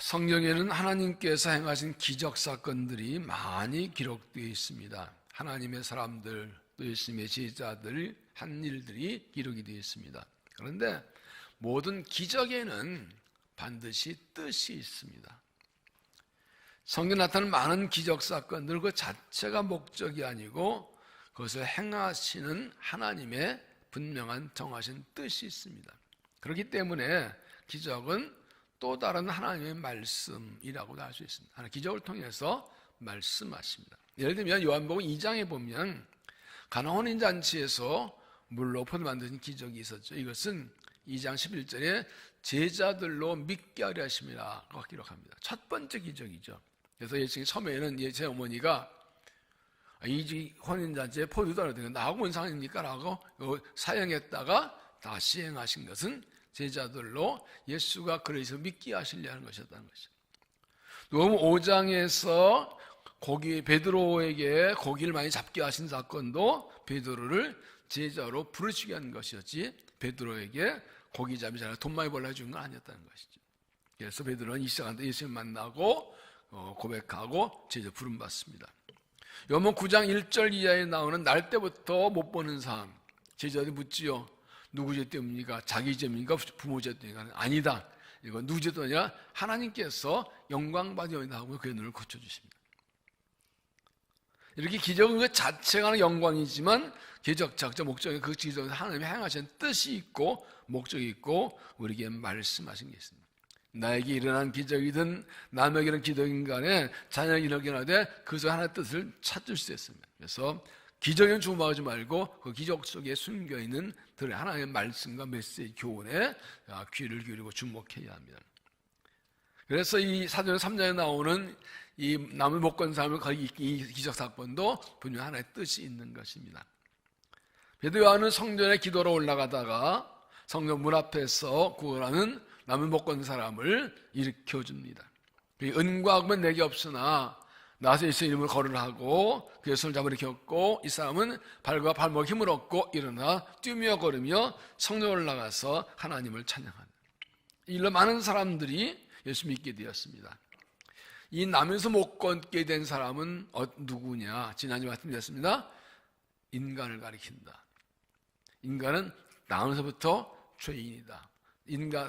성경에는 하나님께서 행하신 기적 사건들이 많이 기록되어 있습니다. 하나님의 사람들, 또 예수님의 제자들 한 일들이 기록이 되어 있습니다. 그런데 모든 기적에는 반드시 뜻이 있습니다. 성경에 나타나는 많은 기적 사건들 그 자체가 목적이 아니고 그것을 행하시는 하나님의 분명한 정하신 뜻이 있습니다. 그렇기 때문에 기적은 또 다른 하나님의 말씀이라고도 할 수 있습니다. 기적을 통해서 말씀하십니다. 예를 들면 요한복음 2장에 보면 가나 혼인잔치에서 물로 포도 만드신 기적이 있었죠. 이것은 2장 11절에 제자들로 믿게 하려 하심이라고 기록합니다. 첫 번째 기적이죠. 그래서 예수님이 처음에는 제 어머니가 이 혼인잔치에 포도도 안 되는 나하고 뭔 상관입니까? 라고 사용했다가 다 시행하신 것은 제자들로 예수가 그리스도 믿게 하시려 하는 것이었다는 것이죠. 또 5장에서 베드로에게 고기를 많이 잡게 하신 사건도 베드로를 제자로 부르시게 한 것이었지 베드로에게 고기 잡이 잘해 돈 많이 벌려 준 건 아니었다는 것이죠. 그래서 베드로는 이 시간에 예수님 만나고 고백하고 제자 부름받습니다. 요한복음 9장 1절 이하에 나오는 날 때부터 못 보는 사람, 제자들이 묻지요. 누구 죄 때문입니까? 자기 죄입니까? 부모 죄 때문입니까? 아니다. 이건 누구 죄도 아니라 하나님께서 영광 받으려고 하고 그의 눈을 고쳐주십니다. 이렇게 기적은 그 자체가 영광이지만 기적자 목적이 그 기적에서 하나님이 행하신 뜻이 있고 목적이 있고 우리에게 말씀하신 게 있습니다. 나에게 일어난 기적이든 남에게 일어난 기적인 간에 자녀에게 일어나되 그것을 하나님의 뜻을 찾을 수 있습니다. 그래서 기적에 주목하지 말고 그 기적 속에 숨겨있는 하나님의 말씀과 메시지 교훈에 귀를 기울이고 주목해야 합니다. 그래서 이 사도행 3장에 나오는 이 나무 못 건 사람을 이 기적 사건도 분명 하나의 뜻이 있는 것입니다. 베드로 요한은 성전에 기도로 올라가다가 성전 문 앞에서 구걸하는 나무 못 건 사람을 일으켜줍니다. 은과 금은 내게 없으나 나서 예수 이름을 거론하고 그의 손을 잡아 일으켰고 이 사람은 발과 발목 힘을 얻고 일어나 뛰며 걸으며 성전에 올라가서 하나님을 찬양합니다. 이로 많은 사람들이 예수 믿게 되었습니다. 이 나면서 못 걷게 된 사람은 누구냐? 지난주에 말씀드렸습니다. 인간을 가리킨다. 인간은 나면서부터 죄인이다.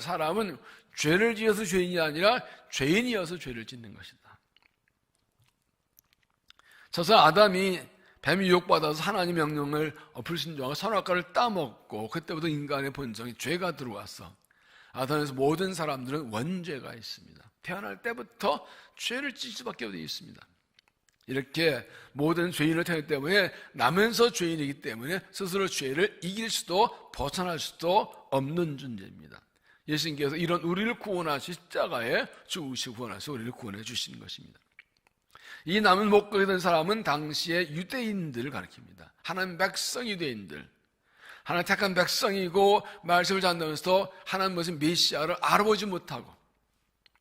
사람은 죄를 지어서 죄인이 아니라 죄인이어서 죄를 짓는 것이다. 저서 아담이 뱀이 유혹받아서 하나님 명령을 불순종하고 선악과를 따먹고 그때부터 인간의 본성이 죄가 들어왔어. 아담에서 모든 사람들은 원죄가 있습니다. 태어날 때부터 죄를 짓을 수밖에 되어 있습니다. 이렇게 모든 죄인을 태어났기 때문에 나면서 죄인이기 때문에 스스로 죄를 이길 수도 벗어날 수도 없는 존재입니다. 예수님께서 이런 우리를 구원하시 십자가에 죽으시고 구원하셔서 우리를 구원해 주신 것입니다. 이 남은 못 가게 된 사람은 당시에 유대인들을 가리킵니다. 하나님 백성 유대인들, 하나님 택한 백성이고 말씀을 전하면서도 하나님 무슨 메시아를 알아보지 못하고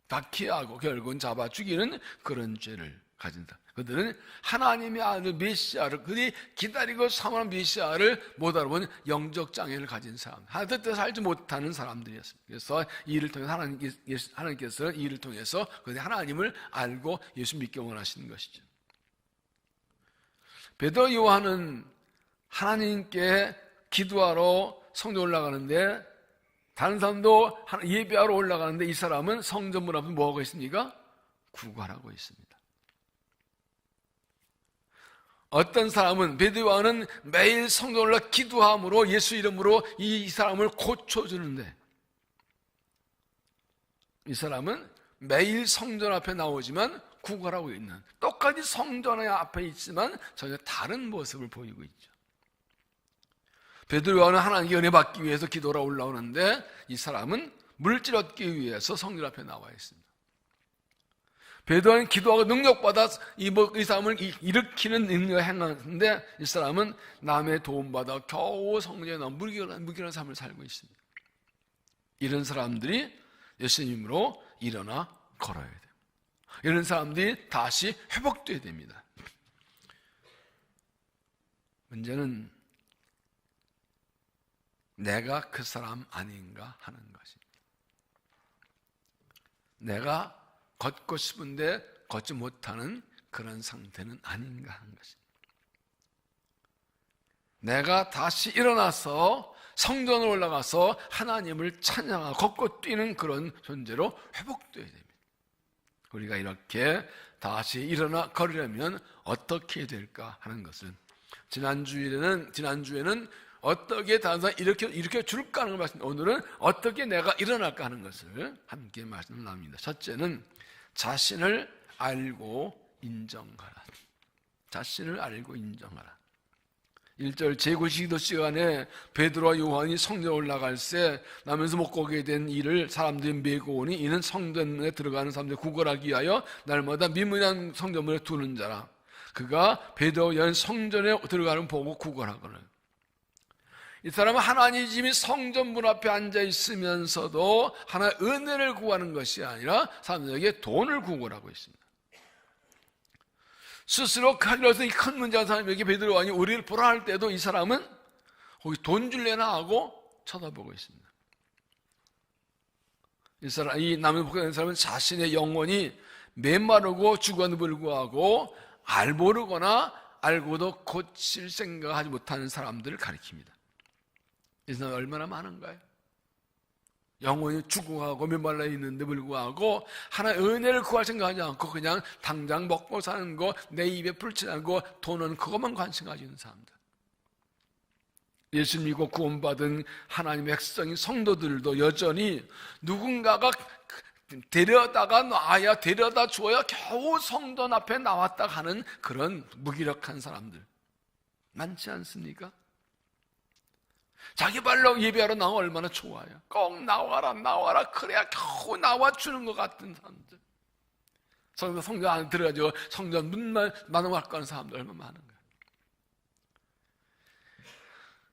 박해하고 결국은 잡아 죽이는 그런 죄를 가진다. 그들은 하나님의 아들 메시아를 그들이 기다리고 사모하는 메시아를 못 알아보는 영적 장애를 가진 사람, 하나님 뜻대로 살지 못하는 사람들이었습니다. 그래서 이 일을 통해서 하나님께서는 이 일을 통해서 그들이 하나님을 알고 예수 믿기 원하시는 것이죠. 베드로 요한은 하나님께 기도하러 성전 올라가는데 다른 사람도 예배하러 올라가는데 이 사람은 성전 문 앞에 뭐하고 있습니까? 구걸하고 있습니다. 어떤 사람은 베드로 요한은 매일 성전 올라 기도함으로 예수 이름으로 이 사람을 고쳐주는데 이 사람은 매일 성전 앞에 나오지만 구걸하고 있는 똑같이 성전 앞에 있지만 전혀 다른 모습을 보이고 있죠. 베드로 요한은 하나님께 은혜 받기 위해서 기도하러 올라오는데 이 사람은 물질 얻기 위해서 성전 앞에 나와 있습니다. 베드로 요한은 기도하고 능력받아 이 사람을 일으키는 능력을 행하는데 이 사람은 남의 도움받아 겨우 성전에 나와 무기력한 삶을 살고 있습니다. 이런 사람들이 예수님으로 일어나 걸어야 돼요. 이런 사람들이 다시 회복돼야 됩니다. 문제는 내가 그 사람 아닌가 하는 것입니다. 내가 걷고 싶은데 걷지 못하는 그런 상태는 아닌가 하는 것입니다. 내가 다시 일어나서 성전으로 올라가서 하나님을 찬양하고 걷고 뛰는 그런 존재로 회복되어야 됩니다. 우리가 이렇게 다시 일어나 걸으려면 어떻게 될까 하는 것을 지난주에는 어떻게 다른 사람 일으켜 줄까 하는 걸 말씀드렸는데, 오늘은 어떻게 내가 일어날까 하는 것을 함께 말씀을 나눕니다. 첫째는 자신을 알고 인정하라. 자신을 알고 인정하라. 1절 제9 기도 시간에 베드로와 요한이 성전에 올라갈 때 나면서 못 가게 된 이를 사람들이 메고 오니 이는 성전에 들어가는 사람들을 구걸하기 위하여 날마다 미문한 성전문에 두는 자라. 그가 베드로와 요한 성전에 들어가는 보고 구걸하거늘. 이 사람은 하나님 집이 성전문 앞에 앉아 있으면서도 하나의 은혜를 구하는 것이 아니라 사람들에게 돈을 구걸하고 있습니다. 스스로 가지러서 이 큰 문제한 사람에게 베드로와 요한이 우리를 보라 할 때도 이 사람은 거기 돈 줄래나 하고 쳐다보고 있습니다. 이 남을 보게 된 사람은 자신의 영혼이 메마르고 죽었는데 불구하고 모르거나 알고도 고칠 생각하지 못하는 사람들을 가리킵니다. 이 사람이 얼마나 많은가요? 영혼이 죽어가고 메말라 있는데 불구하고 하나의 은혜를 구할 생각하지 않고 그냥 당장 먹고 사는 거, 내 입에 풀칠하는 거, 돈은 그것만 관심 가지고 있는 사람들. 예수 믿고 구원받은 하나님의 백성인 성도들도 여전히 누군가가 데려다가 놔야 데려다 주어야 겨우 성전 앞에 나왔다 하는 그런 무기력한 사람들 많지 않습니까? 자기 발로 예배하러 나오면 얼마나 좋아요. 꼭 나와라 그래야 겨우 나와주는 것 같은 사람들. 성전 안에 들어가지고 성전 문만 만원할까 하는 사람들 얼마나 많은 거예요.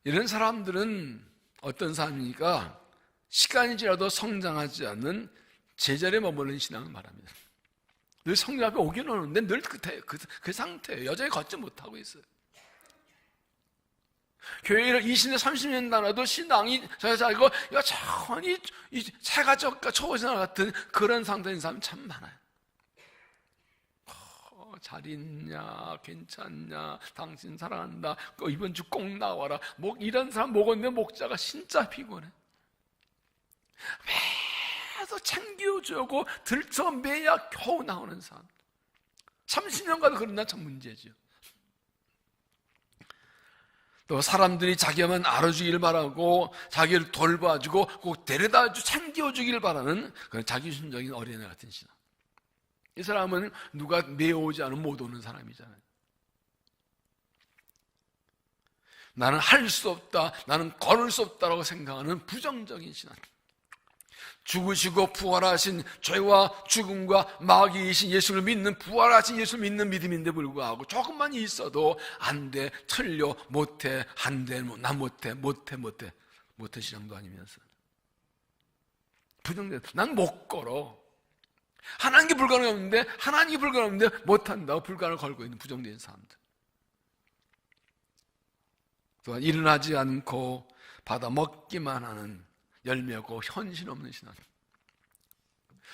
이런 사람들은 어떤 사람이니까 시간이 지나도 성장하지 않는 제자리에 머무르는 신앙을 말합니다. 늘 성전 앞에 오긴 오는데 늘 그 상태예요. 여전히 걷지 못하고 있어요. 교회를 20년, 30년 다녀도 신앙이 저자고 여전히 새가 초보신앙 같은 그런 상태인 사람이 참 많아요. 잘 있냐, 괜찮냐, 당신 사랑한다, 이번 주 꼭 나와라. 이런 사람 먹었는데 목자가 진짜 피곤해. 계속 챙겨주고 들쳐매야 겨우 나오는 사람. 30년 가도 그런 난 참 문제죠. 또 사람들이 자기만 알아주길 바라고 자기를 돌봐주고 꼭 데려다주 챙겨주길 바라는 그런 자기중심적인 어린애 같은 신앙. 이 사람은 누가 메어오지 않으면 못 오는 사람이잖아요. 나는 할 수 없다, 나는 걸을 수 없다라고 생각하는 부정적인 신앙. 죽으시고 부활하신 죄와 죽음과 마귀이신 예수를 믿는 부활하신 예수를 믿는 믿음인데 불구하고 조금만 있어도 안 돼, 틀려, 못해, 안 돼, 나 못해 신앙도 아니면서 부정적. 난 못 걸어. 하나님께 불가능했는데 하나님께 불가능했는데 못한다고 불가능을 걸고 있는 부정적인 사람들. 또한 일어나지 않고 받아 먹기만 하는 열매고 현실 없는 신앙.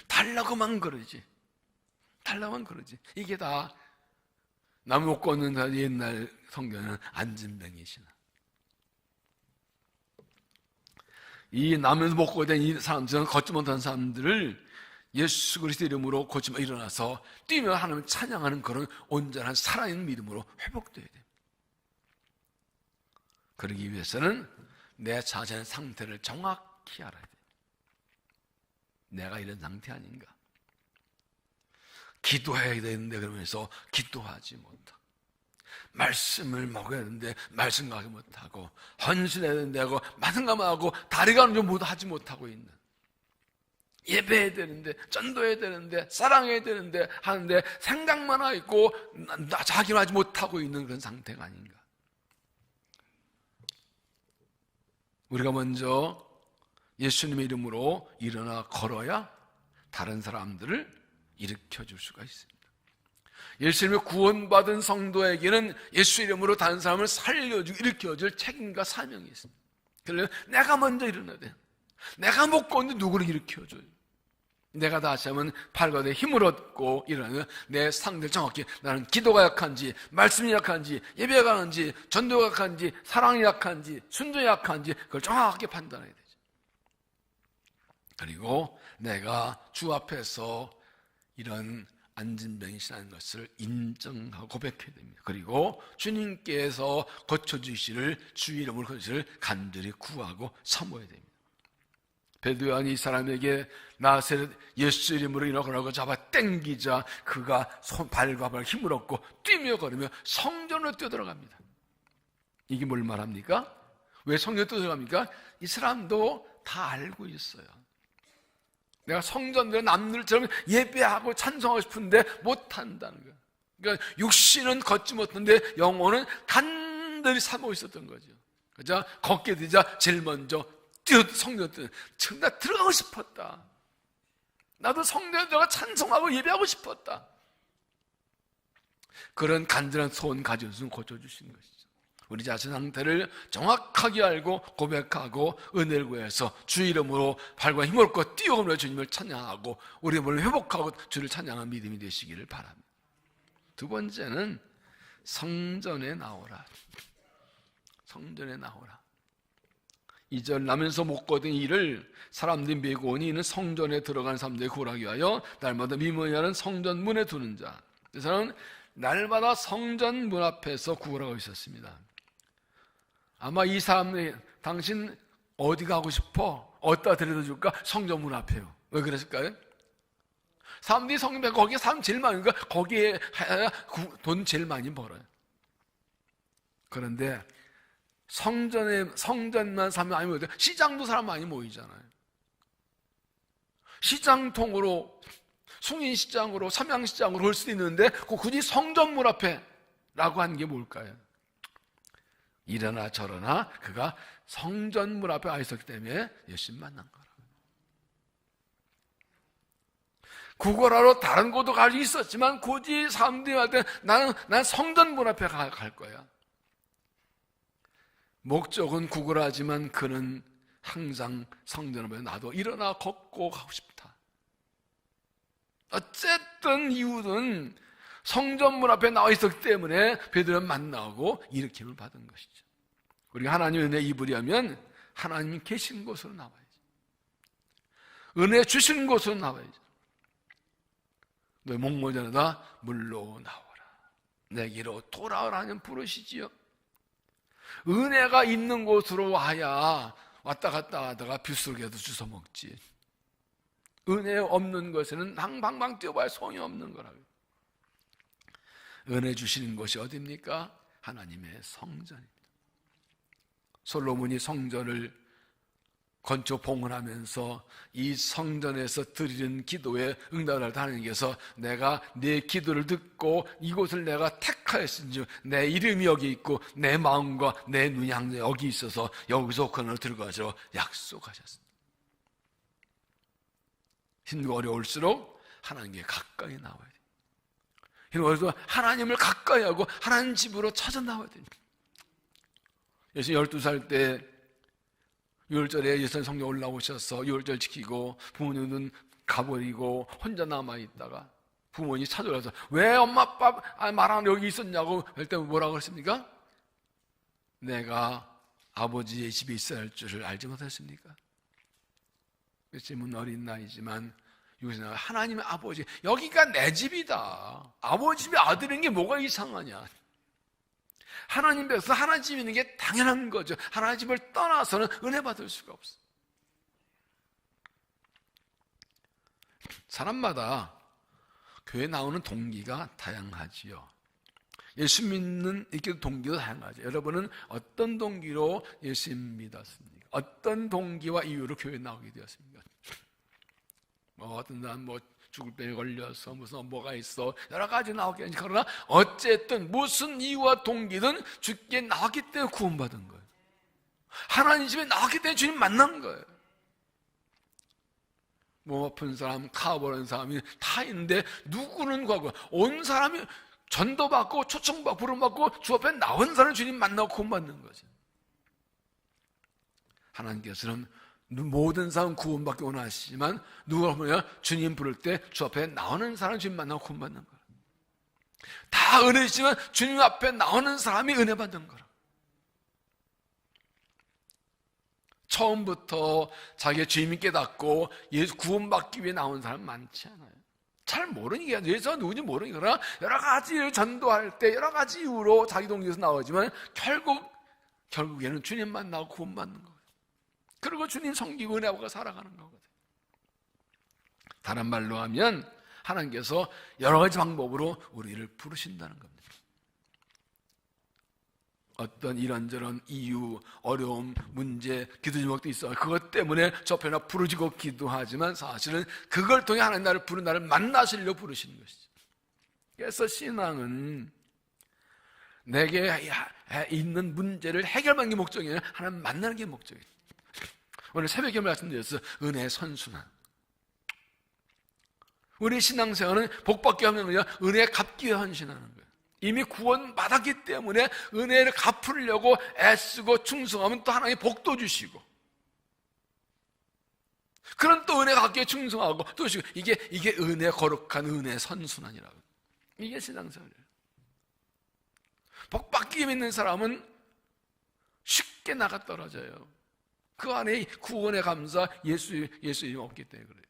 달라고만 그러지. 이게 다 나무 못 걷는 옛날 성경은 안진뱅이 신앙. 이 나무에서 못 걷게 된 이 사람들은 걷지 못한 사람들을 예수 그리스도 이름으로 고치며 일어나서 뛰며 하나님을 찬양하는 그런 온전한 살아있는 믿음으로 회복되어야 돼요. 그러기 위해서는 내 자신의 상태를 정확히 알아야 돼요. 내가 이런 상태 아닌가? 기도해야 되는데 그러면서 기도하지 못하고, 말씀을 먹어야 되는데 말씀 가지 못하고, 헌신해야 되는데 하고 말씀만 하고 다리가 좀 모두 하지 못하고 있는, 예배해야 되는데 전도해야 되는데 사랑해야 되는데 하는데 생각만 하고 있고 자기는 하지 못하고 있는 그런 상태가 아닌가? 우리가 먼저 예수님의 이름으로 일어나 걸어야 다른 사람들을 일으켜 줄 수가 있습니다. 예수님의 구원받은 성도에게는 예수 이름으로 다른 사람을 살려주고 일으켜 줄 책임과 사명이 있습니다. 그래서 내가 먼저 일어나야 돼. 내가 못 걷는데 누구를 일으켜 줘요? 내가 다시 한번 팔과 내 힘을 얻고 일어나는 내 상대를 정확히 나는 기도가 약한지, 말씀이 약한지, 예배가 약한지, 전도가 약한지, 사랑이 약한지, 순종이 약한지 그걸 정확하게 판단해야 되죠. 그리고 내가 주 앞에서 이런 안진병이시라는 것을 인정하고 고백해야 됩니다. 그리고 주님께서 고쳐주시를 주 이름으로 고쳐주시를 간절히 구하고 사모해야 됩니다. 베드로 요한이 이 사람에게 나사렛 예수 이름으로 일어나고 잡아 땡기자 그가 발과 발 힘을 얻고 뛰며 걸으며 성전으로 뛰어들어갑니다. 이게 뭘 말합니까? 왜 성전으로 뛰어들어갑니까? 이 사람도 다 알고 있어요. 내가 성전들 남들처럼 예배하고 찬송하고 싶은데 못한다는 거예요. 그러니까 육신은 걷지 못하는데 영혼은 간절히 사모고 있었던 거죠. 그죠? 걷게 되자 제일 먼저 성전에 나 들어가고 싶었다. 나도 성전에 들어가 찬송하고 예배하고 싶었다. 그런 간절한 소원 가지고 고쳐주시는 것이죠. 우리 자신 상태를 정확하게 알고 고백하고 은혜를 구해서 주 이름으로 발과 힘을 얻고 뛰어오며 주님을 찬양하고 우리 몸을 회복하고 주를 찬양하는 믿음이 되시기를 바랍니다. 두 번째는 성전에 나오라. 성전에 나오라. 2절 나면서 못 거둔 이를 사람들이 메고 오니 이는 성전에 들어가는 사람들이 구하기 위하여 날마다 미문이라는 성전 문에 두는 자. 이 사람은 날마다 성전 문 앞에서 구걸하고 있었습니다. 아마 이 사람이 당신 어디 가고 싶어? 어디다 데려다 줄까? 성전 문 앞에요. 왜 그랬을까요? 사람들이 성전 거기에 사람 제일 많으니까 거기에 돈 제일 많이 벌어요. 그런데 성전만 사람 많이 모이죠. 시장도 사람 많이 모이잖아요. 시장통으로 숭인시장으로 삼양시장으로 올 수 있는데 굳이 성전문 앞에 라고 하는 게 뭘까요? 이러나 저러나 그가 성전문 앞에 와 있었기 때문에 예수님 만난 거라. 구걸하러 다른 곳도 갈 수 있었지만 굳이 사람들이 할 때 난 성전문 앞에 갈 거야. 목적은 구걸하지만 그는 항상 성전 앞에 나도 일어나 걷고 가고 싶다. 어쨌든 이유는 성전문 앞에 나와 있었기 때문에 베드로를 만나고 일으킴을 받은 것이죠. 우리가 하나님의 은혜 입으려면 하나님이 계신 곳으로 나와야죠. 은혜 주시는 곳으로 나와야죠. 너희 목모자라다 물로 나오라. 내게로 돌아오라는 부르시지요. 은혜가 있는 곳으로 와야 왔다 갔다 하다가 빗속에도 주워 먹지. 은혜 없는 것에는 방방방 뛰어봐야 소용이 없는 거라고요. 은혜 주시는 곳이 어디입니까? 하나님의 성전입니다. 솔로몬이 성전을 건축 봉헌하면서 이 성전에서 드리는 기도에 응답을 하나님께서 내가 내 기도를 듣고 이곳을 내가 택하였은즉 내 이름이 여기 있고 내 마음과 내 눈이 항상 여기 있어서 여기서 그늘 들어가서 약속하셨습니다. 힘들고 어려울수록 하나님께 가까이 나와야 돼요. 그래서 하나님을 가까이 하고 하나님 집으로 찾아 나와야 됩니다. 예수 12살 때 6월절에 예수님 성령 올라오셔서 6월절 지키고 부모님은 가버리고 혼자 남아있다가 부모님이 찾아와서 왜 엄마 아빠 말 안 여기 있었냐고 할 때 뭐라고 했습니까? 내가 아버지의 집에 있어야 할 줄을 알지 못했습니까? 지금은 어린 나이지만 여기서 하나님의 아버지 여기가 내 집이다. 아버지 집에 아들인 게 뭐가 이상하냐. 하나님 백성 하나님 집에 있는 게 당연한 거죠. 하나님 집을 떠나서는 은혜 받을 수가 없어. 사람마다 교회 나오는 동기가 다양하지요. 예수 믿는 이렇게 동기도 다양하죠. 여러분은 어떤 동기로 예수 믿었습니까? 어떤 동기와 이유로 교회 나오게 되었습니까? 어떤 사람 죽을 병에 걸려서 무슨 뭐가 있어 여러 가지 나오겠지. 그러나 어쨌든 무슨 이유와 동기든 주께 나왔기 때문에 구원받은 거예요. 하나님 집에 나왔기 때문에 주님 만난 거예요. 몸 아픈 사람, 카보는 사람이 다 있는데 누구는 가고 온 사람이 전도받고 초청받고 부름받고 주 앞에 나온 사람 주님 만나고 구원받는 거죠. 하나님께서는 모든 사람 구원받기 원하시지만 누가 보면 주님 부를 때 주 앞에 나오는 사람 주님 만나고 구원받는 거라. 다 은혜지만 주님 앞에 나오는 사람이 은혜 받는 거라. 처음부터 자기의 주님이 깨닫고 예수 구원받기 위해 나온 사람 많지 않아요. 잘 모르니까 예수가 누군지 모르니까 여러 가지 전도할 때 여러 가지 이유로 자기 동기에서 나오지만 결국에는 주님 만나고 구원받는 거예요. 그리고 주님 섬기고 은혜하고 살아가는 거거든요. 다른 말로 하면 하나님께서 여러 가지 방법으로 우리를 부르신다는 겁니다. 어떤 이런저런 이유, 어려움, 문제, 기도 제목도 있어요. 그것 때문에 저편에 부르짖고 기도하지만 사실은 그걸 통해 하나님 나를 부른 나를 만나시려고 부르시는 것이죠. 그래서 신앙은 내게 있는 문제를 해결하는 게 목적이 아니라 하나님 만나는 게 목적이에요. 오늘 새벽에 말씀드렸어요. 은혜의 선순환. 우리 신앙생활은 복받기 하는 거냐 은혜에 갚기 위해 헌신하는 거예요. 이미 구원받았기 때문에 은혜를 갚으려고 애쓰고 충성하면 또 하나님이 복도 주시고, 그런 또 은혜 갚기에 충성하고 또 주시고, 이게 은혜 거룩한 은혜 선순환이라고. 이게 신앙생활이에요. 복받기 믿는 사람은 쉽게 나가 떨어져요. 그 안에 구원의 감사 예수님이 없기 때문에 그래요.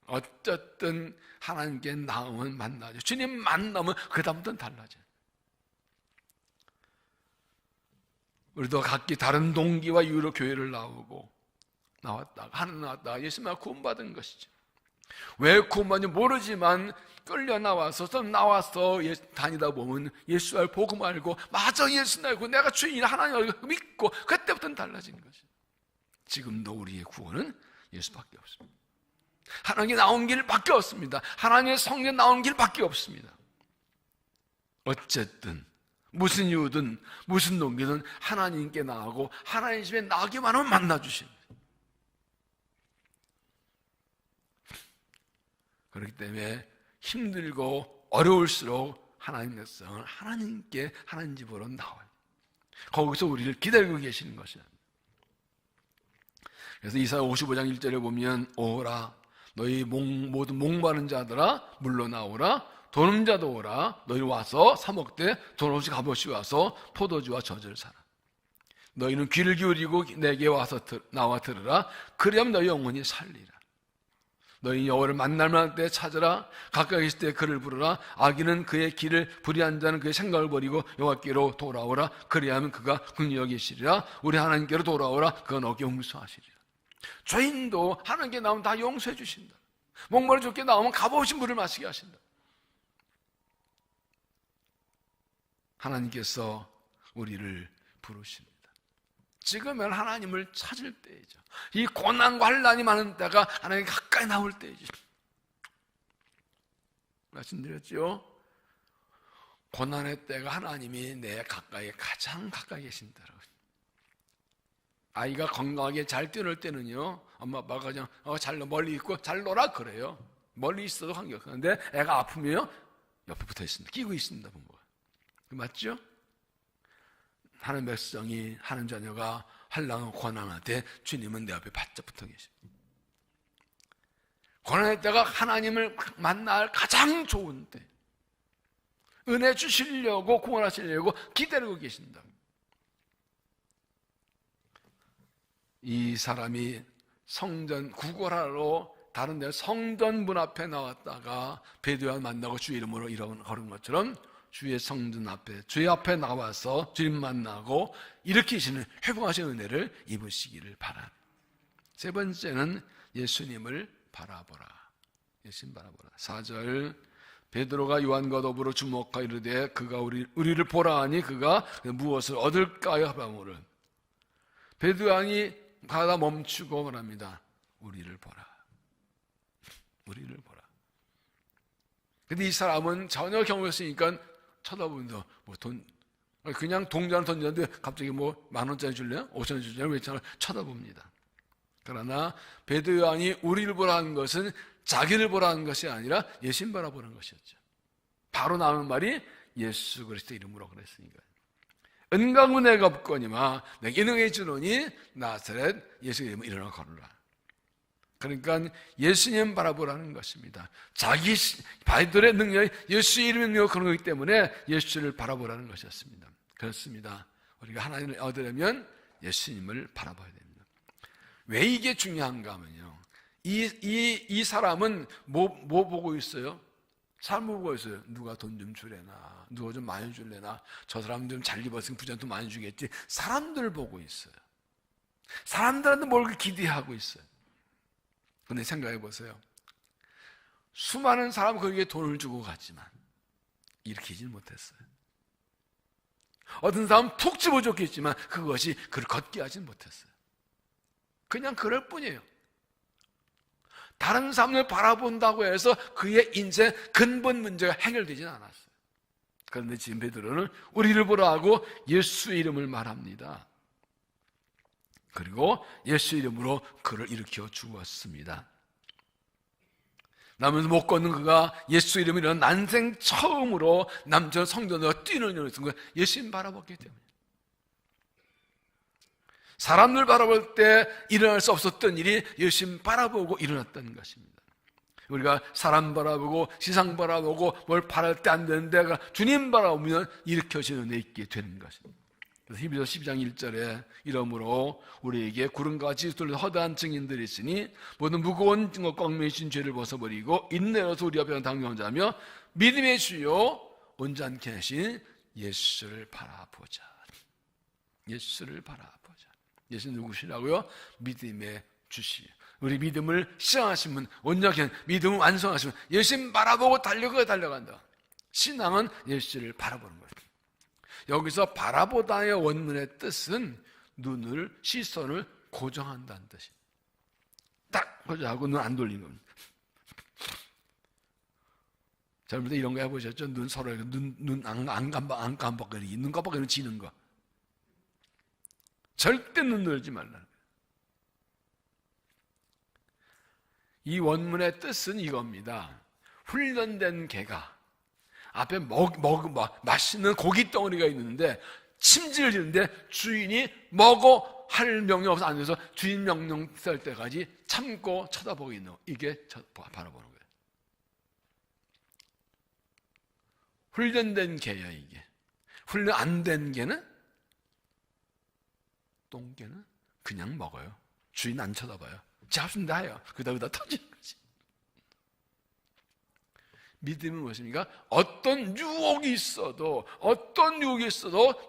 어쨌든 하나님께 나오면 만나죠. 주님 만나면 그 다음부터는 달라져요. 우리도 각기 다른 동기와 이유로 교회를 나왔다가 하나님 나왔다가 예수님을 구원받은 것이죠. 왜 구원받는지 모르지만 끌려 나와서 다니다 보면 예수를 복음 알고 맞아 예수 알고 내가 주인 하나님을 믿고 그때부터는 달라진 것이죠. 지금도 우리의 구원은 예수밖에 없습니다. 하나님께 나온 길밖에 없습니다. 하나님의 성령 나온 길밖에 없습니다. 어쨌든 무슨 이유든 무슨 동기든 하나님께 나가고 하나님 집에 나가기만 하면 만나주십니다. 그렇기 때문에 힘들고 어려울수록 하나님 백성은 하나님께 하나님 집으로 나와요. 거기서 우리를 기다리고 계시는 것이야. 그래서 이사야 55장 1절에 보면 오라 너희 모든 목마른 자들아 물러나오라 돈 없는 자도 오라 너희 와서 사 먹되 돈 없이 값없이 와서 포도주와 저주를 사라. 너희는 귀를 기울이고 내게 와서 나와 들으라. 그리하면 너희 영혼이 살리라. 너희 여호와를 만날 만한 때 찾으라. 가까이 있을 때 그를 부르라. 악인은 그의 길을 불의한 자는 그의 생각을 버리고 여호와께로 돌아오라. 그리하면 그가 긍휼히 여기시리라. 우리 하나님께로 돌아오라. 그가 너에게 용서하시리라. 죄인도 하나님께 나오면 다 용서해 주신다. 목마르 죽게 나오면 값없이 물을 마시게 하신다. 하나님께서 우리를 부르십니다. 지금은 하나님을 찾을 때이죠. 이 고난과 환난이 많은 때가 하나님 가까이 나올 때이죠. 말씀드렸죠? 고난의 때가 하나님이 내 가장 가까이 계신다라고. 아이가 건강하게 잘 뛰놀 때는요, 엄마 아빠가 그냥 잘 멀리 있고 잘 놀아 그래요. 멀리 있어도 관계없는데 애가 아프면 옆에 붙어 있습니다. 끼고 있습니다. 부모가. 맞죠? 하는 백성이 하는 자녀가 환난과 고난할 때 주님은 내 앞에 바짝 붙어 계십니다. 고난의 때가 하나님을 만날 가장 좋은 때, 은혜 주시려고 구원하시려고 기다리고 계신다. 이 사람이 성전 구걸하러 다른 데 성전 문 앞에 나왔다가 베드로와 만나고 주의 이름으로 걸은 것처럼 주의 성전 앞에 주의 앞에 나와서 주님 만나고 일으키시는 회복하시는 은혜를 입으시기를 바랍니다. 세 번째는 예수님을 바라보라. 예수님 바라보라. 4절 베드로가 요한과 더불어 주목하여 이르되 그가 우리를 보라 하니 그가 무엇을 얻을까요 하라무를. 베드로가 가다 멈추고 말합니다. 우리를 보라. 우리를 보라. 근데 이 사람은 전혀 경험이 없으니까 쳐다보면서 그냥 동전을 던졌는데 갑자기 10,000원짜리 줄래요? 5,000원 줄래요? 왜 쳐다봅니다. 그러나 베드로 요한이 우리를 보라는 것은 자기를 보라는 것이 아니라 예수님 바라보는 것이었죠. 바로 나오는 말이 예수 그리스도 이름으로 그랬으니까. 은광은 내가 없거니와 내게 능해 주노니 나사렛 예수 이름으로 일어나 걸으라. 그러니까 예수님 바라보라는 것입니다. 자기 바이들의 능력이 예수 이름의 능력으로 그런 거기 때문에 예수를 바라보라는 것이었습니다. 그렇습니다. 우리가 하나님을 얻으려면 예수님을 바라봐야 됩니다. 왜 이게 중요한가 하면요, 이 사람은 뭐 보고 있어요? 삶을 보고 있어요. 누가 돈 좀 주래나, 누가 좀 많이 줄래나, 저 사람 좀 잘 입었으면 부자한테 많이 주겠지. 사람들 보고 있어요. 사람들한테 뭘 기대하고 있어요. 근데 생각해 보세요. 수많은 사람은 거기에 돈을 주고 갔지만 일으키지 못했어요. 어떤 사람은 푹 집어줬겠지만 그것이 그를 걷게 하지 못했어요. 그냥 그럴 뿐이에요. 다른 사람을 바라본다고 해서 그의 인생 근본 문제가 해결되지는 않았어요. 그런데 지금 베드로는 우리를 보라 하고 예수 이름을 말합니다. 그리고 예수 이름으로 그를 일으켜 주었습니다. 나무에서 못 걷는 그가 예수 이름으로 난생 처음으로 남자 성전으로 뛰는 일을 쓴 거예요. 예수님 바라봤기 때문에. 사람들 바라볼 때 일어날 수 없었던 일이 예수님 바라보고 일어났다는 것입니다. 우리가 사람 바라보고 세상 바라보고 뭘 바랄 때 안 되는데 주님 바라보면 일으켜지는 데 있게 되는 것입니다. 그래서 히브리서 12장 1절에 이러므로 우리에게 구름같이 뚫린 허다한 증인들이 있으니 모든 무거운 꽉 매신 죄를 벗어버리고 인내로서 우리 앞에 당경자며 믿음의 주요 온전케 하신 예수를 바라보자. 예수를 바라보자. 예수 누구시라고요? 믿음의 주시. 우리 믿음을 시작하신 분, 온전케 믿음을 완성하신 분, 예수님 바라보고 달려간다. 신앙은 예수를 바라보는 거예요. 여기서 바라보다의 원문의 뜻은 눈을, 시선을 고정한다는 뜻이에요. 딱 고정하고 눈 안 돌리는 겁니다. 젊을 때 이런 거 해보셨죠? 눈 서로 눈 안 깜빡거리기, 눈 깜빡거리면 지는 거. 절대 눈 돌지 말라. 이 원문의 뜻은 이겁니다. 훈련된 개가 앞에 맛있는 고기 덩어리가 있는데 침질을 지는데 주인이 먹어 할 명령 없어 앉아서 주인 명령 쓸 때까지 참고 쳐다보고 있는 거. 이게 바라보는 거예요. 훈련된 개야 이게. 훈련 안 된 개는 똥개는 그냥 먹어요. 주인 안 쳐다봐요. 잡습니다 해요. 그러다 터지는 거지. 믿음은 무엇입니까? 어떤 유혹이 있어도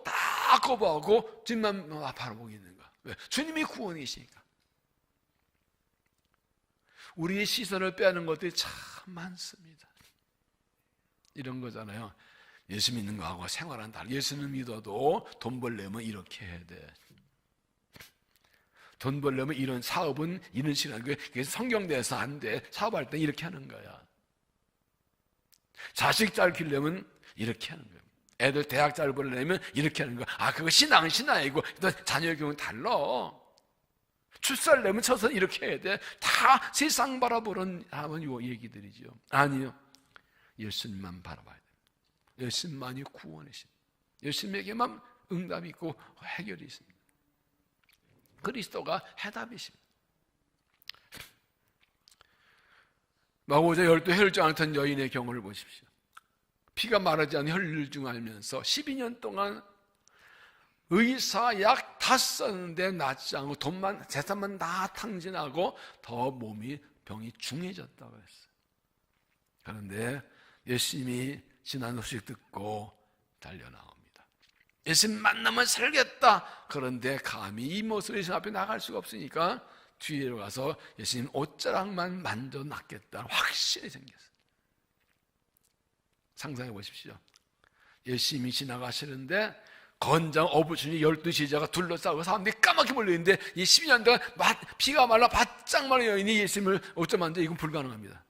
다 거부하고 주님만 바라보고 있는 거. 왜? 주님이 구원이시니까. 우리의 시선을 빼앗는 것들이 참 많습니다. 이런 거잖아요. 예수 믿는 거하고 생활은 다르. 예수는 믿어도 돈 벌려면 이렇게 해야 돼. 돈 벌려면 이런 사업은 이런 식으로 하는 거야. 그게 성경대에서 안 돼. 사업할 때 이렇게 하는 거야. 자식 잘 키우려면 이렇게 하는 거예요. 애들 대학 잘 보내려면 이렇게 하는 거야. 그거 신앙은 신앙이고 자녀의 경우는 달라. 출산하려면 쳐서 이렇게 해야 돼. 다 세상 바라보는 요 얘기들이죠. 아니요. 예수님만 바라봐야 돼요. 예수님만이 구원이십니다. 예수님에게만 응답이 있고 해결이 있습니다. 그리스도가 해답이십니다. 마고자 12 혈증 앓던 여인의 경우를 보십시오. 피가 마르지 않는 혈증을 앓면서 12년 동안 의사 약 다 썼는데 낫지 않고 돈만 재산만 다 탕진하고 더 병이 중해졌다고 했어요. 그런데 예수님이 지난 소식 듣고 달려나옵니다. 예수님 만나면 살겠다. 그런데 감히 이 모습으로 예수님 앞에 나갈 수가 없으니까 뒤로 가서 예수님 옷자락만 만져 낫겠다는 확신이 생겼어요. 상상해 보십시오. 예수님이 지나가시는데 건장 어부순이 12제자가 둘러싸고 사람들이 까맣게 몰려있는데 이 12년 동안 피가 말라 바짝 마른 여인이 예수님을 옷자락 만져. 이건 불가능합니다.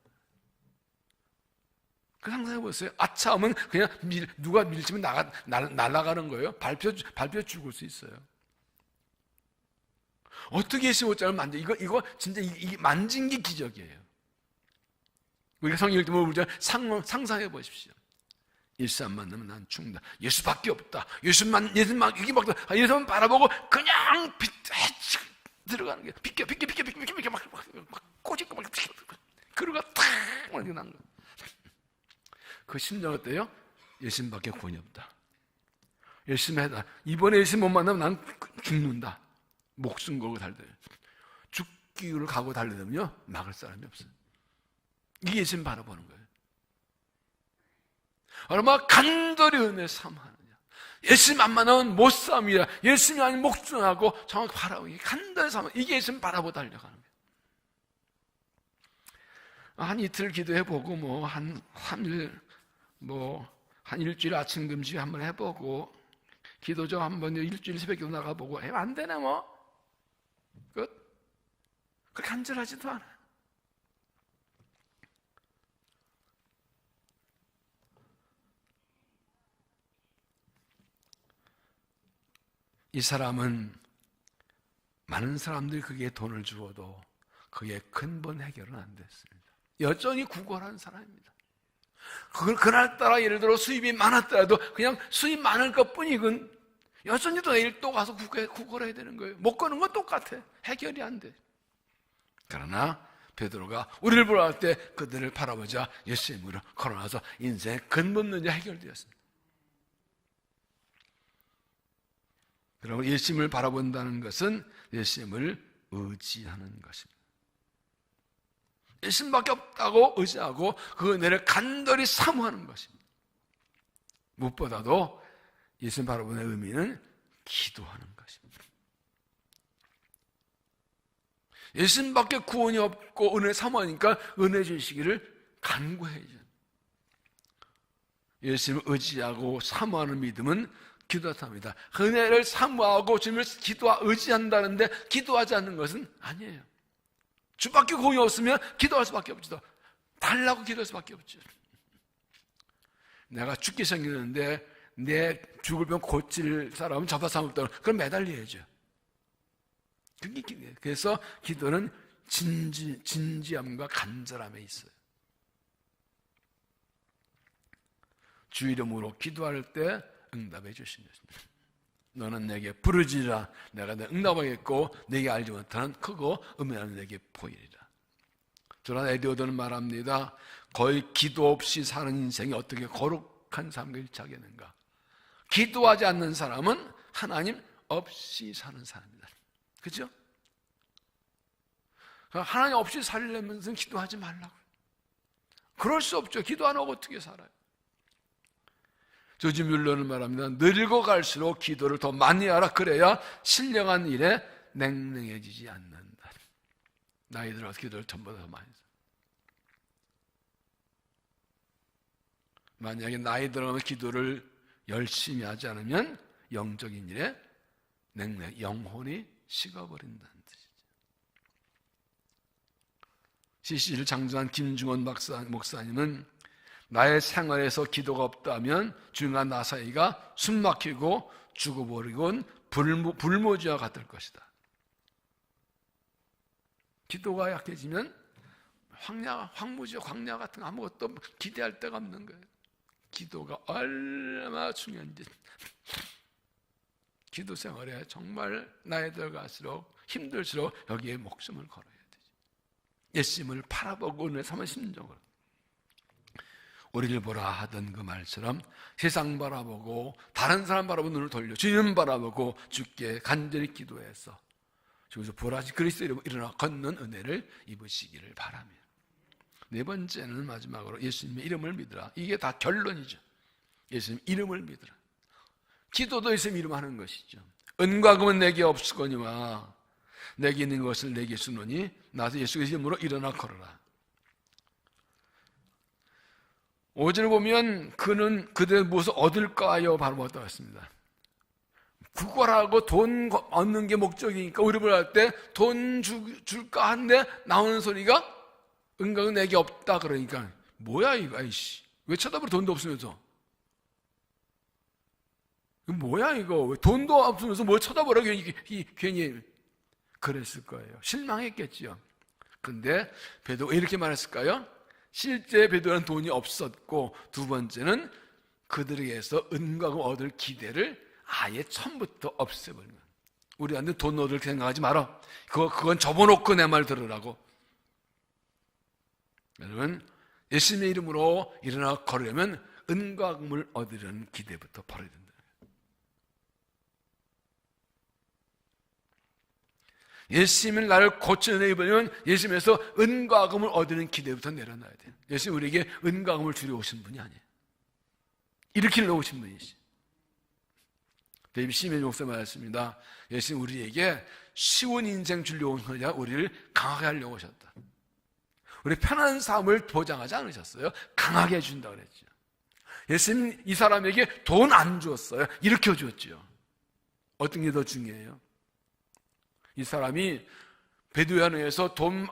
그 상상해 보세요. 아차하면 그냥 누가 밀치면 날아가는 거예요. 밟혀 죽을 수 있어요. 어떻게 예수 옷자락을 만져? 이거 진짜 이게 만진 게 기적이에요. 우리가 성경 읽을 때 상상해 보십시오. 예수 안 만나면 난 죽는다. 예수밖에 없다. 예수만 예수만 바라보고 그냥 들어가는 게 비켜 막 꼬집고 막 그러가 탁 이렇게 난 거. 그 심정 어때요? 예수님밖에 구원이 없다. 예수님 해다. 이번에 예수님 못 만나면 난 죽는다. 목숨 걸고 달려요. 죽기를 가고 달려면요 막을 사람이 없어요. 이게 예수님 바라보는 거예요. 얼마나 간절히 은혜 삼하느냐. 예수님 안 만나면 못 싸움이라. 예수님이 아닌 목숨하고 정확히 바라보고 간절히 삼아. 이게 예수님 바라보고 달려가는 거예요. 한 이틀 기도해보고 한 3일 한 일주일 아침 금식 한번 해보고 기도 좀 한번 일주일 새벽 기도 나가보고 안 되네 끝. 그렇게 간절하지도 않아요. 이 사람은 많은 사람들이 그게 돈을 주어도 그게 근본 해결은 안 됐습니다. 여전히 구걸한 사람입니다. 그날따라 예를 들어 수입이 많았더라도 그냥 수입 많을 것 뿐이군 여전히 또 내일 또 가서 구걸해야 되는 거예요. 못 거는 건 똑같아. 해결이 안 돼. 그러나 베드로가 우리를 보러 갈 때 그들을 바라보자 예수님으로 걸어나서 인생의 근본 문제 해결되었습니다. 그리고 예수님을 바라본다는 것은 예수님을 의지하는 것입니다. 예수님밖에 없다고 의지하고 그 은혜를 간절히 사모하는 것입니다. 무엇보다도 예수님 바라보는 의미는 기도하는 것입니다. 예수님밖에 구원이 없고 은혜 사모하니까 은혜 주시기를 간구해야죠. 예수님을 의지하고 사모하는 믿음은 기도합니다. 은혜를 사모하고 주님을 의지한다는데 기도하지 않는 것은 아니에요. 주밖에 구원이 없으면 기도할 수밖에 없죠. 달라고 기도할 수밖에 없죠. 내가 죽게 생겼는데 내 죽을 병 고칠 사람은 저보다 사람 없다고 그럼 매달려야죠. 그게 기도예요. 그래서 기도는 진지함과 간절함에 있어요. 주 이름으로 기도할 때 응답해 주신 것입니다. 너는 내게 부르지라 내가 응답하겠고 내게 알지 못하는 크고 음해하는 내게 보이리라. 저는 에디오드는 말합니다. 거의 기도 없이 사는 인생이 어떻게 거룩한 삶을 일치하겠는가. 기도하지 않는 사람은 하나님 없이 사는 사람이다. 그렇죠? 하나님 없이 살려면서 기도하지 말라고. 그럴 수 없죠. 기도 안 하고 어떻게 살아요? 조지 뮬러는 말합니다. 늙어갈수록 기도를 더 많이 하라. 그래야 신령한 일에 냉랭해지지 않는다. 나이 들어서 기도를 전보다 더 많이 해. 만약에 나이 들어가면 기도를 열심히 하지 않으면 영적인 일에 영혼이 식어버린다는 뜻이죠. CC를 창조한 김중원 목사님은 나의 생활에서 기도가 없다면 주님과 나 사이가 숨막히고 죽어버리곤 불모지와 같을 것이다. 기도가 약해지면 황무지와 광야 같은 아무것도 기대할 데가 없는 거예요. 기도가 얼마나 중요한지. 기도 생활에 정말 나이 들어갈수록 힘들수록 여기에 목숨을 걸어야 되죠. 예수님을 바라보고 은혜 삼은 심정으로 우리를 보라 하던 그 말처럼 세상 바라보고 다른 사람 바라보고 눈을 돌려 주님 바라보고 주께 간절히 기도해서 주께서 보라지 그리스도 이름으로 일어나 걷는 은혜를 입으시기를 바라며, 네 번째는 마지막으로 예수님의 이름을 믿으라. 이게 다 결론이죠. 예수님 이름을 믿으라. 기도도 예수님 이름 하는 것이죠. 은과 금은 내게 없으거니와 내게 있는 것을 내게 주노니 나서 예수 그리스도 이름으로 일어나 걸어라. 5절 보면 그는 그들 무엇을 얻을까요? 바로 뭐다 했습니다. 구걸하고 돈 얻는 게 목적이니까 의뢰를 할 때 돈 줄까 한데 나오는 소리가 은과는 내게 없다. 그러니까 뭐야 이거, 아이씨 왜 쳐다보러 돈도 없으면서, 뭐야 이거 왜 돈도 없으면서 뭘 쳐다보라 괜히 그랬을 거예요. 실망했겠죠. 그런데 베드로가 왜 이렇게 말했을까요? 실제 베드로는 돈이 없었고 두 번째는 그들에게서 은과금 얻을 기대를 아예 처음부터 없애버린 거예요. 우리한테 돈 얻을 생각하지 마라. 그건 접어놓고 내 말 들으라고. 여러분, 예수님의 이름으로 일어나 걸으려면 은과 금을 얻으려는 기대부터 버려야 된다. 예수님을 나를 고쳐내버리면 예수님에서 은과 금을 얻는 기대부터 내려놔야 돼요. 예수님 우리에게 은과 금을 주려 오신 분이 아니에요. 일으키려 오신 분이시. 데이비드 시메온 목사 말했습니다. 예수님 우리에게 쉬운 인생 주려 온 거냐, 우리를 강하게 하려고 오셨다. 우리 편한 삶을 보장하지 않으셨어요. 강하게 해준다 그랬죠. 예수님 이 사람에게 돈 안 주었어요. 일으켜 주었죠. 어떤 게 더 중요해요? 이 사람이 베두안에서 돈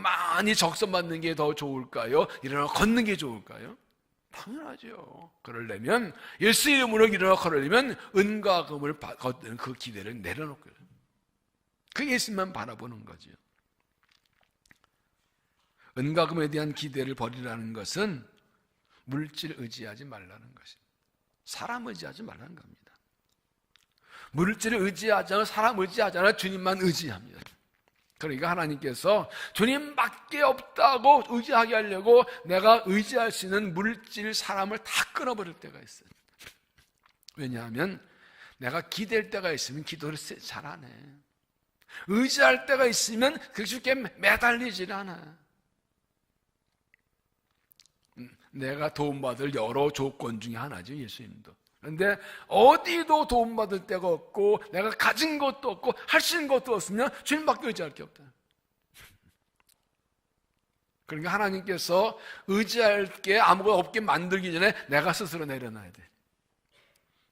많이 적선받는 게 더 좋을까요? 일어나 걷는 게 좋을까요? 당연하죠. 그러려면 예수 이름으로 일어나 걸으려면 은과 금을 걷는 그 기대를 내려놓고, 그 예수님만 바라보는 거죠. 은과 금에 대한 기대를 버리라는 것은 물질을 의지하지 말라는 것입니다. 사람 의지하지 말라는 겁니다. 물질을 의지하잖아, 사람 의지하잖아, 주님만 의지합니다. 그러니까 하나님께서 주님밖에 없다고 의지하게 하려고 내가 의지할 수 있는 물질, 사람을 다 끊어버릴 때가 있어요. 왜냐하면 내가 기댈 때가 있으면 기도를 잘 안 해. 의지할 때가 있으면 그 주께 매달리질 않아. 내가 도움받을 여러 조건 중에 하나죠, 예수님도. 그런데 어디도 도움받을 데가 없고 내가 가진 것도 없고 할 수 있는 것도 없으면 주님밖에 의지할 게 없다. 그러니까 하나님께서 의지할 게 아무것도 없게 만들기 전에 내가 스스로 내려놔야 돼.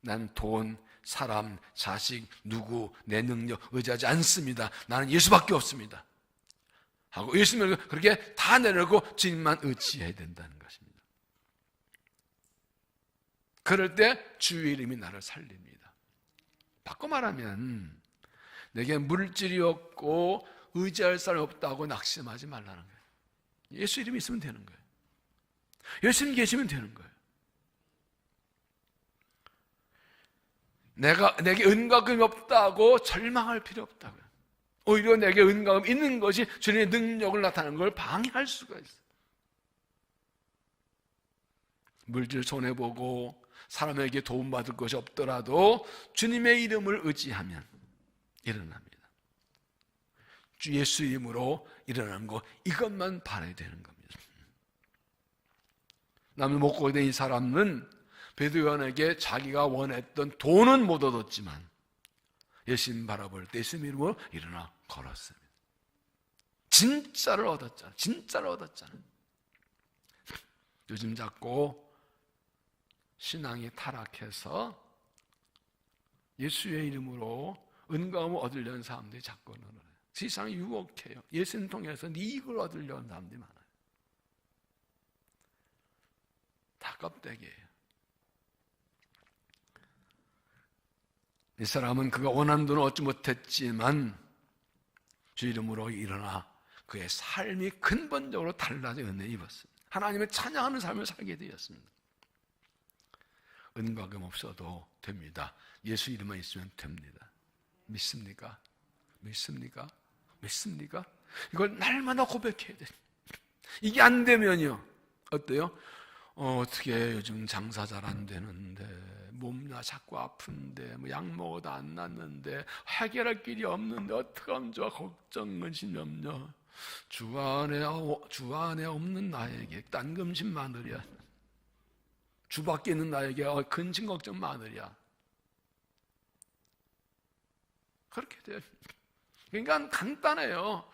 난 돈, 사람, 자식, 누구, 내 능력 의지하지 않습니다. 나는 예수밖에 없습니다 하고 예수님을 그렇게 다 내려놓고 주님만 의지해야 된다는 것입니다. 그럴 때 주의 이름이 나를 살립니다. 바꿔 말하면 내게 물질이 없고 의지할 사람이 없다고 낙심하지 말라는 거예요. 예수 이름이 있으면 되는 거예요. 예수님 계시면 되는 거예요. 내게 은과 금이 없다고 절망할 필요 없다고요. 오히려 내게 은과 금 있는 것이 주님의 능력을 나타내는 걸 방해할 수가 있어요. 물질 손해보고 사람에게 도움받을 것이 없더라도 주님의 이름을 의지하면 일어납니다. 주 예수 이름으로 일어나는 거, 이것만 바라야 되는 겁니다. 남을 먹고 된 이 사람은 베드로에게 자기가 원했던 돈은 못 얻었지만 예수님 바라볼 때 예수님 이름으로 일어나 걸었습니다. 진짜를 얻었잖아. 진짜를 얻었잖아. 요즘 자꾸 신앙이 타락해서 예수의 이름으로 은과금을 얻으려는 사람들이 자꾸 늘어나요. 세상이 유혹해요. 예수님 통해서 네 이익을 얻으려는 사람들이 많아요. 다 껍데기예요. 이 사람은 그가 원하는 돈을 얻지 못했지만 주 이름으로 일어나 그의 삶이 근본적으로 달라져 은혜 입었습니다. 하나님을 찬양하는 삶을 살게 되었습니다. 은과 금 없어도 됩니다. 예수 이름만 있으면 됩니다. 믿습니까? 믿습니까? 믿습니까? 이걸 날마다 고백해야 돼. 이게 안 되면요, 어때요? 어떻게 요즘 장사 잘 안 되는데, 몸나 자꾸 아픈데, 뭐 약 먹어도 안 낫는데, 해결할 길이 없는데 어떡하면 좋아? 걱정, 근심, 염려. 주 안에 없는 나에게 딴 근심 많으랴. 주 밖에 있는 나에게 근심 걱정 많으랴. 그렇게 돼요. 그러니까 간단해요.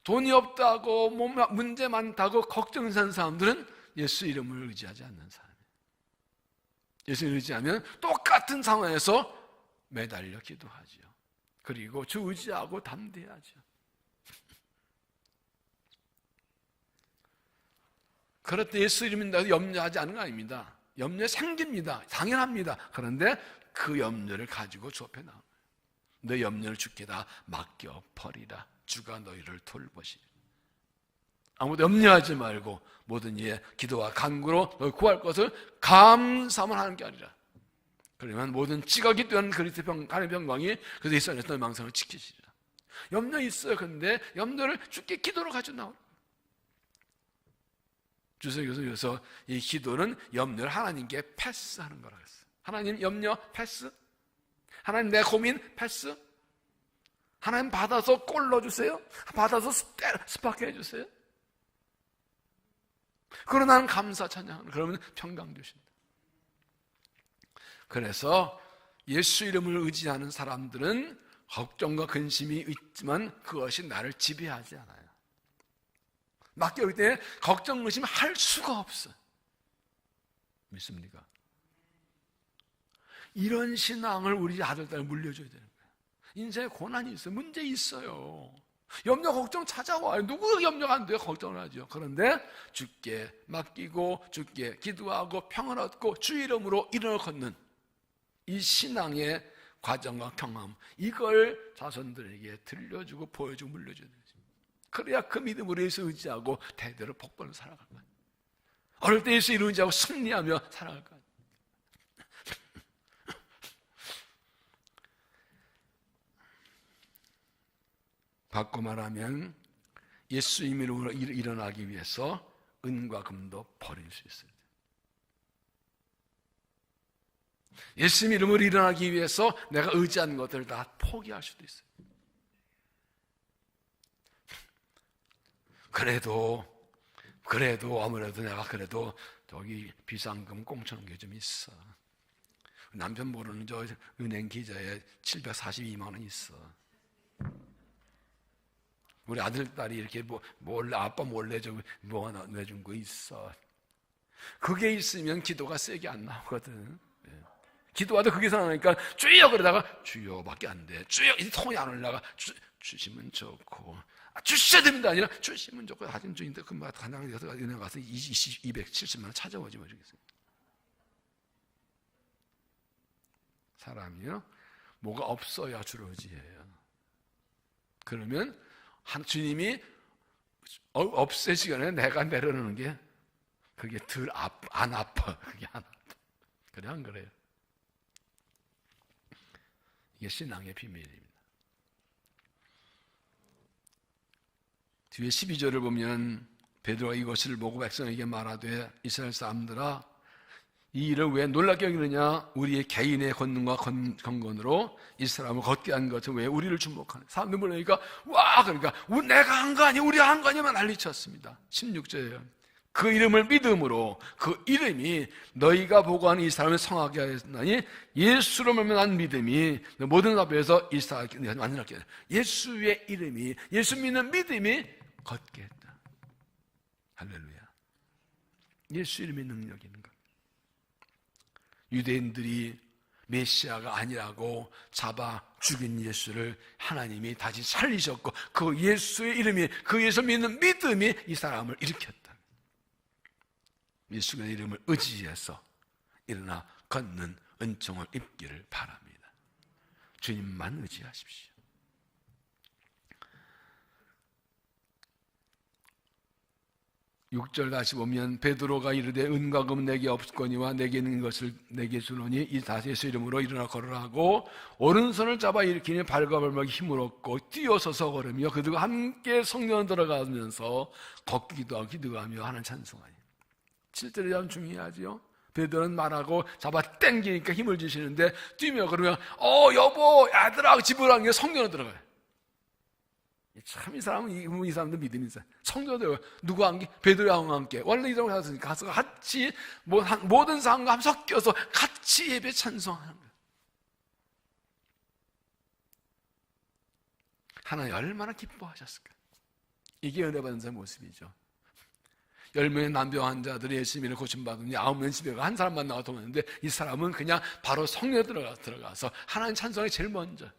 돈이 없다고, 문제 많다고 걱정한 사람들은 예수 이름을 의지하지 않는 사람이에요. 예수를 의지하면 똑같은 상황에서 매달려 기도하죠. 그리고 주 의지하고 담대하죠. 그럴 때 예수 이름인다고 염려하지 않은 거 아닙니다. 염려 생깁니다. 당연합니다. 그런데 그 염려를 가지고 주 앞에 나와요. 너 염려를 주께 다 맡겨버리라. 주가 너희를 돌보시리라. 아무도 염려하지 말고 모든 이에 기도와 간구로 너희 구할 것을 감사만 하는 게 아니라, 그러면 모든 찌각이 되는 그리스도의 하나님의 평강이 그래서 이스라엘에서 너희 망상을 지키시리라. 염려 있어요. 그런데 염려를 주께 기도로 가지고 나오는 거예요. 주석에서 이 기도는 염려를 하나님께 패스하는 거라고 했어요. 하나님 염려 패스? 하나님 내 고민 패스? 하나님 받아서 골 넣어주세요? 받아서 스파크 해주세요? 그러나 나는 감사 찬양하는, 그러면 평강 주신다. 그래서 예수 이름을 의지하는 사람들은 걱정과 근심이 있지만 그것이 나를 지배하지 않아요. 맡겨올 때 걱정, 근심 할 수가 없어요. 믿습니까? 이런 신앙을 우리 아들, 딸 물려줘야 되는 거예요. 인생에 고난이 있어요. 문제 있어요. 염려, 걱정 찾아와요. 누구가 염려가 안 돼요? 걱정을 하죠. 그런데 주께 맡기고 주께 기도하고 평안 얻고 주 이름으로 이름을 걷는 이 신앙의 과정과 경험, 이걸 자손들에게 들려주고 보여주고 물려줘야 되죠. 그래야 그 믿음으로 예수 의지하고 대대로 복권을 살아갈 거예요. 어릴 때 예수 이름 의지하고 승리하며 살아갈 거예요. 바꿔 말하면 예수 이름으로 일어나기 위해서 은과 금도 버릴 수 있어요. 예수 이름으로 일어나기 위해서 내가 의지하는 것들을 다 포기할 수도 있어요. 그래도 아무래도 내가 그래도 저기 비상금 꽁쳐놓은 게 좀 있어. 남편 모르는 저 은행 계좌에 742만 원 있어. 우리 아들, 딸이 이렇게 몰래, 아빠 몰래 뭐 하나 내준 거 있어. 그게 있으면 기도가 세게 안 나오거든. 기도하다 그게 생각나니까 주여 그러다가 주여밖에 안 돼. 주여 이 통이 안 올라가. 주시면 좋고, 주셔야 됩니다 아니라 주시면 좋고, 하진 주인데 금방 간장 은행 가서 270만 원 찾아오지 뭐 주겠어요. 사람이요 뭐가 없어야 주를 의지해요. 그러면 주님이 없애시거나 내가 내려놓는 게 그게 안 아파. 그게 안 아파. 그래 안 그래요? 이게 신앙의 비밀입니다. 뒤에 12절을 보면 베드로가 이것을 보고 백성에게 말하되 이스라엘 사람들아 이 일을 왜 놀랍게 여기느냐? 우리의 개인의 권능과 경건으로 이 사람을 걷게 한 것을 왜 우리를 주목하는? 사람들 보니까 와 그러니까 내가 한 거 아니야, 우리가 한 거 아니야만 난리쳤습니다. 16절에요. 그 이름을 믿음으로 그 이름이 너희가 보고하는 이 사람을 성하게 하였나니 예수로 말미암은 믿음이 모든 앞에서 일사하게 만들었게 하다. 예수의 이름이, 예수 믿는 믿음이 걷게 했다. 할렐루야. 예수 이름의 능력이 있는 것. 유대인들이 메시아가 아니라고 잡아 죽인 예수를 하나님이 다시 살리셨고 그 예수의 이름이, 그 예수 믿는 믿음이 이 사람을 일으켰다. 예수의 이름을 의지해서 일어나 걷는 은총을 입기를 바랍니다. 주님만 의지하십시오. 6절 다시 보면 베드로가 이르되 은과 금은 내게 없거니와 내게 있는 것을 내게 주노니 이 다시 예수 이름으로 일어나 걸으라 하고 오른손을 잡아 일으키니 발과 발목에 힘을 얻고 뛰어서서 걸으며 그들과 함께 성전 들어가면서 걷기도 하고 기도하며 하는 찬송하니. 7절이 참 중요하지요. 베드로는 말하고 잡아 당기니까 힘을 주시는데 뛰며 그러면 여보 아들아 집으로 간 게 성전으로 들어가요. 참 이 사람들 믿음이 있어요. 성도들 누구와 함께? 베드로와 함께. 원래 이 사람이 가서 같이 모든 사람과 함께 섞여서 같이 예배 찬송하는 거예요. 하나님 얼마나 기뻐하셨을까? 이게 은혜 받는 자의 모습이죠. 10명의 난병 환자들이 예수님을 고침받으니 9명 집에 한 사람만 나와 도왔는데 이 사람은 그냥 바로 성령에 들어가서 하나님 찬송이 제일 먼저.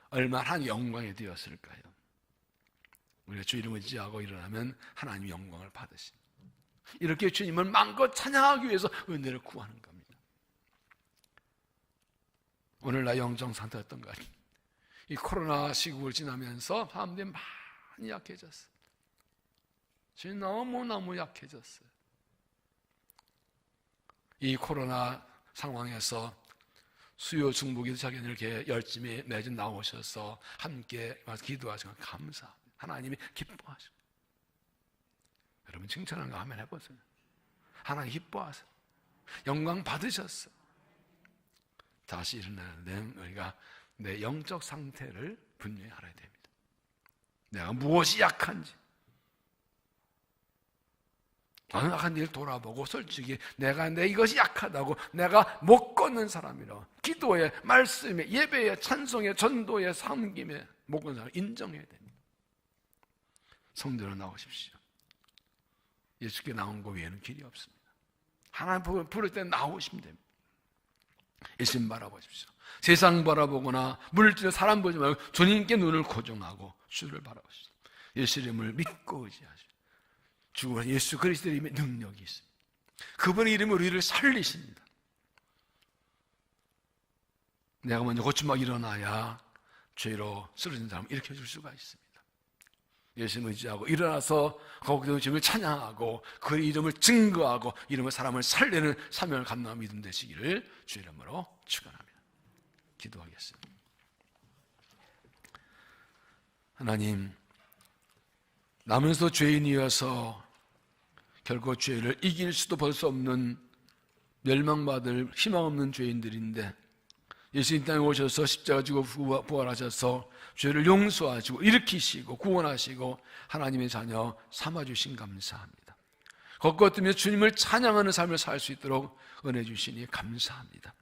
얼마나 영광이 되었을까요? 우리가 주 이름을 의지하고 일어나면 하나님의 영광을 받으십니다. 이렇게 주님을 마음껏 찬양하기 위해서 은혜를 구하는 겁니다. 오늘 나의 영적 상태가 어떤가? 이 코로나 시국을 지나면서 사람들이 많이 약해졌어요. 지금 너무너무 약해졌어요. 이 코로나 상황에서 수요 중보기도 자기들 이렇게 열심히 매주 나오셔서 함께 기도하시고 감사합니다. 하나님이 기뻐하시고. 여러분 칭찬하는 거 한번 해보세요. 하나님 기뻐하세요. 영광 받으셨어요. 다시 일어나는 우리가 내 영적 상태를 분명히 알아야 됩니다. 내가 무엇이 약한지, 나는 약한 일 돌아보고 솔직히 내가 내 이것이 약하다고, 내가 못 걷는 사람이라고, 기도에, 말씀에, 예배에, 찬송에, 전도에, 섬김에 못 걷는 사람 인정해야 됩니다. 성전으로 나오십시오. 예수께 나온 거 외에는 길이 없습니다. 하나님 부를 때 나오시면 됩니다. 예수님 바라보십시오. 세상 바라보거나 물질, 사람 보지 말고 주님께 눈을 고정하고 주를 바라보십시오. 예수 이름을 믿고 의지하십시오. 죽은 예수 그리스도의 이름에 능력이 있습니다. 그분의 이름으로 우리를 살리십니다. 내가 먼저 고침하고 일어나야 죄로 쓰러진 사람을 일으켜줄 수가 있습니다. 예수님을 의지하고 일어나서 거기서 주님을 찬양하고 그 이름을 증거하고 이름을 사람을 살리는 사명을 감당하는 믿음 되시기를 주의 이름으로 축원합니다. 기도하겠습니다. 하나님, 나면서 죄인이어서 결코 죄를 이길 수도 볼 수 없는 멸망받을 희망 없는 죄인들인데 예수님 땅에 오셔서 십자가 지고 부활하셔서 죄를 용서하시고 일으키시고 구원하시고 하나님의 자녀 삼아주신 감사합니다. 겉겉으며 주님을 찬양하는 삶을 살 수 있도록 은혜 주시니 감사합니다.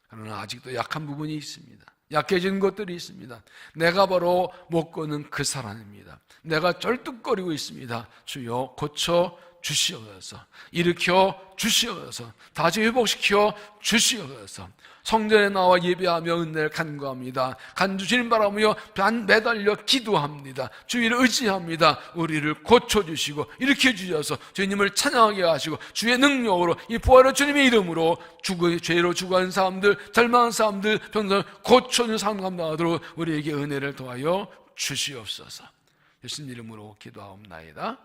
그러나 아직도 약한 부분이 있습니다. 약해진 것들이 있습니다. 내가 바로 못 걷는 그 사람입니다. 내가 쩔뚝거리고 있습니다. 주여 고쳐 주시옵소서. 일으켜 주시옵소서. 다시 회복시켜 주시옵소서. 성전에 나와 예배하며 은혜를 간구합니다. 간주시는 바라며 매달려 기도합니다. 주의를 의지합니다. 우리를 고쳐주시고 일으켜주셔서 주님을 찬양하게 하시고 주의 능력으로 이 부활의 주님의 이름으로 죄로 죽어간 사람들, 절망한 사람들, 병든 고쳐주는 삶 감당하도록 우리에게 은혜를 더하여 주시옵소서. 예수님 이름으로 기도하옵나이다.